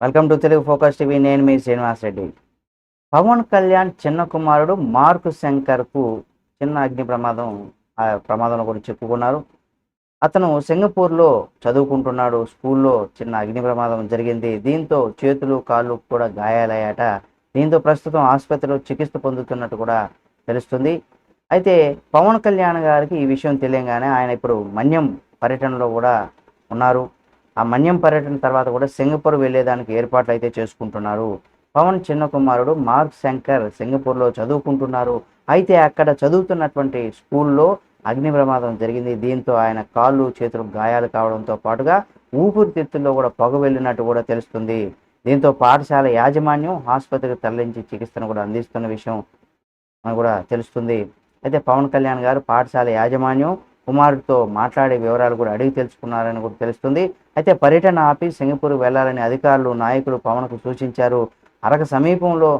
Welcome to Telugu focus TV. నేను మీ శ్రీనివాస్ రెడ్డి. పవన్ కళ్యాణ్ చిన్న కుమారుడు మార్క్ శంకర్కు చిన్న అగ్ని ప్రమాదం ప్రమాదంలో కూడా చెప్పుకున్నారు. అతను సింగపూర్లో చదువుకుంటున్నాడు. స్కూల్లో చిన్న అగ్ని ప్రమాదం జరిగింది. దీంతో చేతులు కాళ్ళు కూడా గాయాలయ్యాట. దీంతో ప్రస్తుతం ఆసుపత్రిలో చికిత్స పొందుతున్నట్టు కూడా తెలుస్తుంది. అయితే పవన్ కళ్యాణ్ గారికి ఈ విషయం తెలియగానే ఆయన ఇప్పుడు మన్యం పర్యటనలో కూడా ఉన్నారు. ఆ మన్యం పర్యటన తర్వాత కూడా సింగపూర్ వెళ్ళేదానికి ఏర్పాట్లు అయితే చేసుకుంటున్నారు. పవన్ చిన్న కుమారుడు మార్క్ శంకర్ సింగపూర్లో చదువుకుంటున్నారు. అయితే అక్కడ చదువుతున్నటువంటి స్కూల్లో అగ్ని ప్రమాదం జరిగింది. దీంతో ఆయన కాళ్ళు చేతులు గాయాలు కావడంతో పాటుగా ఊపిరితిత్తుల్లో కూడా పొగ వెళ్ళినట్టు కూడా తెలుస్తుంది. దీంతో పాఠశాల యాజమాన్యం ఆసుపత్రికి తరలించి చికిత్సను కూడా అందిస్తున్న విషయం మనకు కూడా తెలుస్తుంది. అయితే పవన్ కళ్యాణ్ గారు పాఠశాల యాజమాన్యం కుమారుడితో మాట్లాడే వివరాలు కూడా అడిగి తెలుసుకున్నారని కూడా తెలుస్తుంది. అయితే పర్యటన ఆపి సింగపూర్ వెళ్లాలని అధికారులు నాయకులు పవన్కు సూచించారు. అరకు సమీపంలో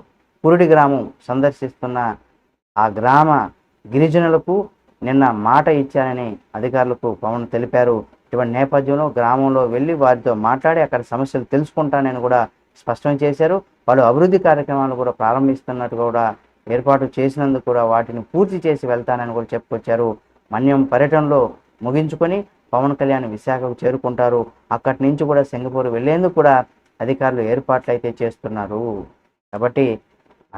కురుడి గ్రామం సందర్శిస్తున్న ఆ గ్రామ గిరిజనులకు నిన్న మాట ఇచ్చారని అధికారులకు పవన్ తెలిపారు. ఇటువంటి నేపథ్యంలో గ్రామంలో వెళ్ళి వారితో మాట్లాడి అక్కడ సమస్యలు తెలుసుకుంటానని కూడా స్పష్టం చేశారు. వాళ్ళు అభివృద్ధి కార్యక్రమాలు కూడా ప్రారంభిస్తున్నట్టు కూడా ఏర్పాటు చేసినందుకు కూడా వాటిని పూర్తి చేసి వెళ్తానని కూడా చెప్పుకొచ్చారు. మన్యం పర్యటనలో ముగించుకొని పవన్ కళ్యాణ్ విశాఖకు చేరుకుంటారు. అక్కడి నుంచి కూడా సింగపూర్ వెళ్లేందుకు కూడా అధికారులు ఏర్పాట్లు అయితే చేస్తున్నారు. కాబట్టి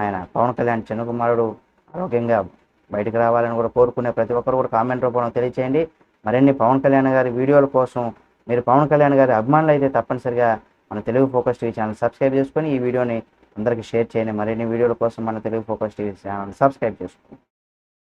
ఆయన పవన్ కళ్యాణ్ చిన్న కుమారుడు ఆరోగ్యంగా బయటకు రావాలని కూడా కోరుకునే ప్రతి ఒక్కరు కూడా కామెంట్ రూపంలో తెలియచేయండి. మరిన్ని పవన్ కళ్యాణ్ గారి వీడియోల కోసం మీరు పవన్ కళ్యాణ్ గారి అభిమానులు అయితే తప్పనిసరిగా మన Telugu focus TV channel subscribe చేసుకొని ఈ వీడియోని అందరికీ షేర్ చేయండి. మరిన్ని వీడియోల కోసం మన Telugu focus TV channel subscribe చేసుకోండి.